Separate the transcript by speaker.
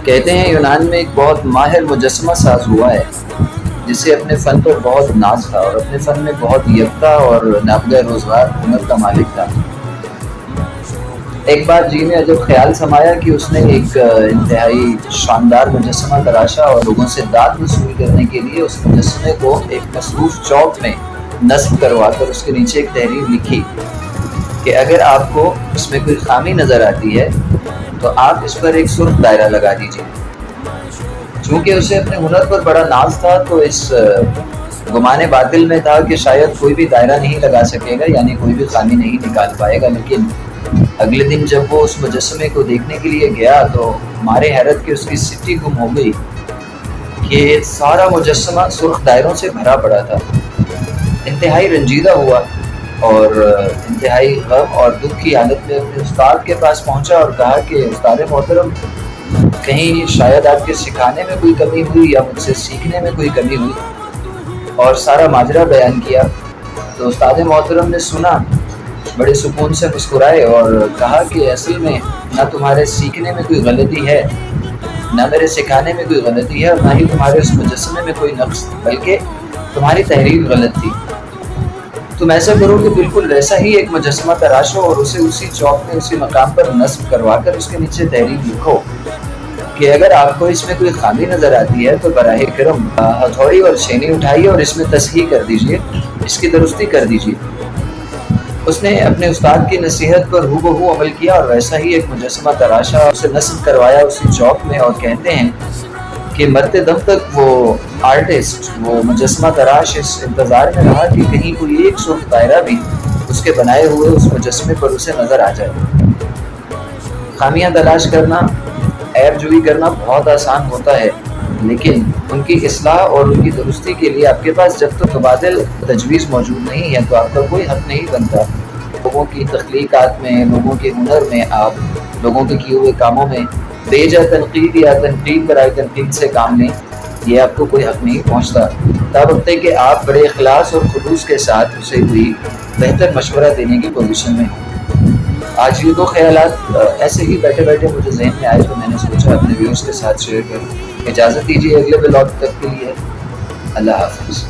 Speaker 1: کہتے ہیں یونان میں ایک بہت ماہر مجسمہ ساز ہوا ہے جسے اپنے فن پر بہت ناز تھا اور اپنے فن میں بہت یکتا اور ناپیدہ روزگار ہنر کا مالک تھا۔ ایک بار جی میں عجب خیال سمایا کہ اس نے ایک انتہائی شاندار مجسمہ تراشا اور لوگوں سے داد وصول کرنے کے لیے اس مجسمے کو ایک مصروف چوک میں نصب کروا کر اس کے نیچے ایک تحریر لکھی کہ اگر آپ کو اس میں کوئی خامی نظر آتی ہے تو آپ اس پر ایک سرخ دائرہ لگا دیجیے۔ چونکہ اسے اپنے ہنر پر بڑا ناز تھا تو اس گمان باطل میں تھا کہ شاید کوئی بھی دائرہ نہیں لگا سکے گا، یعنی کوئی بھی خامی نہیں نکال پائے گا۔ لیکن اگلے دن جب وہ اس مجسمے کو دیکھنے کے لیے گیا تو مارے حیرت کے اس کی سٹی گم ہو گئی کہ سارا مجسمہ سرخ دائروں سے بھرا پڑا تھا۔ انتہائی رنجیدہ ہوا اور انتہائی غم اور دکھ کی حالت میں اپنے استاد کے پاس پہنچا اور کہا کہ استاد محترم، کہیں شاید آپ کے سکھانے میں کوئی کمی ہوئی یا مجھ سے سیکھنے میں کوئی کمی ہوئی، اور سارا ماجرا بیان کیا۔ تو استاد محترم نے سنا، بڑے سکون سے مسکرائے اور کہا کہ اصل میں نہ تمہارے سیکھنے میں کوئی غلطی ہے، نہ میرے سکھانے میں کوئی غلطی ہے، اور نہ ہی تمہارے اس مجسمے میں کوئی نقص، بلکہ تمہاری تحریر غلط تھی۔ تم ایسا کرو کہ بالکل ویسا ہی ایک مجسمہ تراشو اور اسے اسی چوک میں اسی مقام پر نصب کروا کر اس کے نیچے تحریر لکھو کہ اگر آپ کو اس میں کوئی خامی نظر آتی ہے تو براہ کرم ہتھوڑی اور چھینی اٹھائیے اور اس میں تصحیح کر دیجیے، اس کی درستی کر دیجیے۔ اس نے اپنے استاد کی نصیحت پر ہو بہو عمل کیا اور ویسا ہی ایک مجسمہ تراشا، اسے نصب کروایا اسی چوک میں، اور کہتے ہیں کہ مرتے دم تک وہ آرٹسٹ، وہ مجسمہ تراش اس انتظار میں رہا کہ کہیں کوئی ایک سرخ دائرہ بھی اس کے بنائے ہوئے اس مجسمے پر اسے نظر آ جائے۔ خامیاں تلاش کرنا، عیب جوئی کرنا بہت آسان ہوتا ہے، لیکن ان کی اصلاح اور ان کی درستی کے لیے آپ کے پاس جب تک متبادل تجویز موجود نہیں ہے تو آپ کا کوئی حق نہیں بنتا۔ لوگوں کی تخلیقات میں، لوگوں کے ہنر میں، آپ لوگوں کے کیے ہوئے کاموں میں بیجا تنقید یا تنقید برائے تنقید سے کام لیں، یہ آپ کو کوئی حق نہیں پہنچتا، تب تک کہ آپ بڑے اخلاص اور خلوص کے ساتھ اسے کوئی بہتر مشورہ دینے کی پوزیشن میں ہوں۔ آج یہ دو خیالات ایسے ہی بیٹھے بیٹھے مجھے ذہن میں آئے تو میں نے سوچا اپنے ویورز کے ساتھ شیئر کروں۔ اجازت دیجیے اگلے بلاگ تک کے لیے، اللہ حافظ۔